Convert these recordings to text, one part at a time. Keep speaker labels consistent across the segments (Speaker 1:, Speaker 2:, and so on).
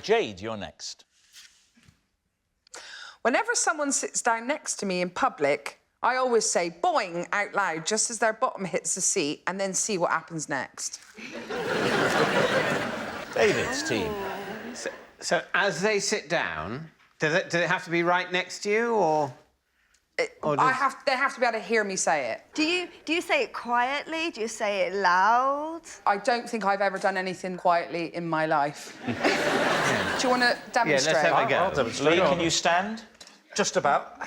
Speaker 1: Jade, you're next.
Speaker 2: Whenever someone sits down next to me in public, I always say boing out loud just as their bottom hits the seat and then see what happens next.
Speaker 1: David's team.
Speaker 3: So as they sit down, does it have to be right next to you, or
Speaker 2: They have to be able to hear me say it.
Speaker 4: Do you say it quietly? Do you say it loud?
Speaker 2: I don't think I've ever done anything quietly in my life. Do you want to demonstrate?
Speaker 3: Yeah, let's have a go.
Speaker 1: I'll demonstrate. Lee, can you stand?
Speaker 5: Just about.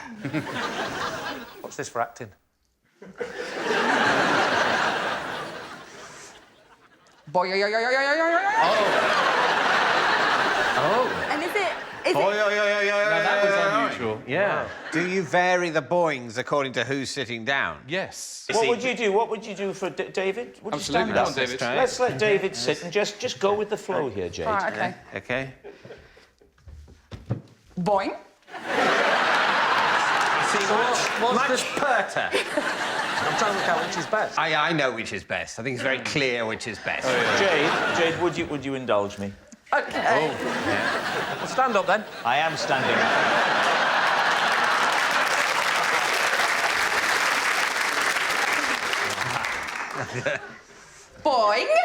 Speaker 5: What's this for acting?
Speaker 2: Boy, yo, yo, yo, yo, yo, yo, yo, yo.
Speaker 3: Oh.
Speaker 4: And is it...
Speaker 3: Oh, that
Speaker 6: was unusual.
Speaker 3: Yeah. Do you vary the boings according to who's sitting down?
Speaker 6: Yes.
Speaker 1: What would you do? What would you do for David? Would
Speaker 6: Absolutely.
Speaker 1: you stand
Speaker 6: Go on, David.
Speaker 1: Let's let David sit and just go with the flow here, Jade.
Speaker 2: All right, OK.
Speaker 3: OK.
Speaker 2: Boing.
Speaker 3: See, much perter.
Speaker 5: I'm trying to work out which is best.
Speaker 3: I know which is best. I think it's very clear which is best.
Speaker 1: Oh, yeah. Jade, would you indulge me?
Speaker 2: OK.
Speaker 3: Yeah.
Speaker 5: Well, stand up, then.
Speaker 1: I am standing up.
Speaker 2: Boing.
Speaker 1: Is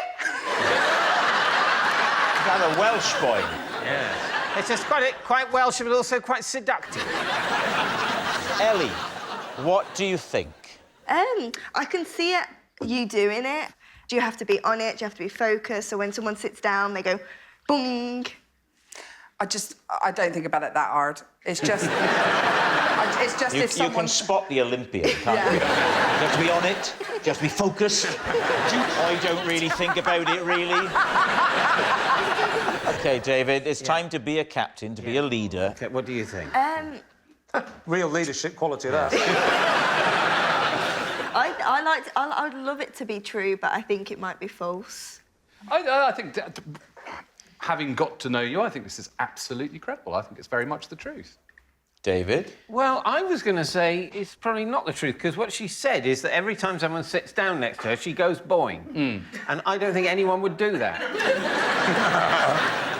Speaker 1: that a Welsh boy?
Speaker 3: Yeah. It's just quite Welsh, but also quite seductive.
Speaker 1: Ellie, what do you think?
Speaker 4: I can see it, you doing it. Do you have to be on it? Do you have to be focused? So when someone sits down, they go, boing.
Speaker 2: I don't think about it that hard. It's just... it's just if someone...
Speaker 1: You can spot the Olympian, can't you? You have to be on it. You have to be focused. I don't really think about it, really. OK, David, it's time to be a captain, to be a leader.
Speaker 3: Okay, what do you think?
Speaker 5: Real leadership quality, there.
Speaker 4: I'd love it to be true, but I think it might be false.
Speaker 6: I think, having got to know you, I think this is absolutely credible. I think it's very much the truth.
Speaker 1: David?
Speaker 3: Well, I was going to say it's probably not the truth, because what she said is that every time someone sits down next to her, she goes boing. And I don't think anyone would do that.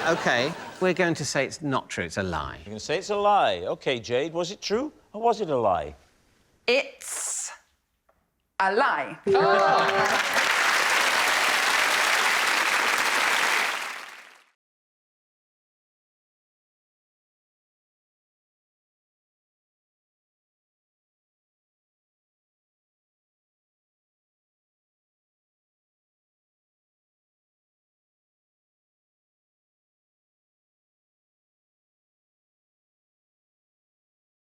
Speaker 3: OK, we're going to say it's not true, it's a lie.
Speaker 1: You're going to say it's a lie. OK, Jade, was it true or was it a lie?
Speaker 2: It's a lie.
Speaker 6: Oh.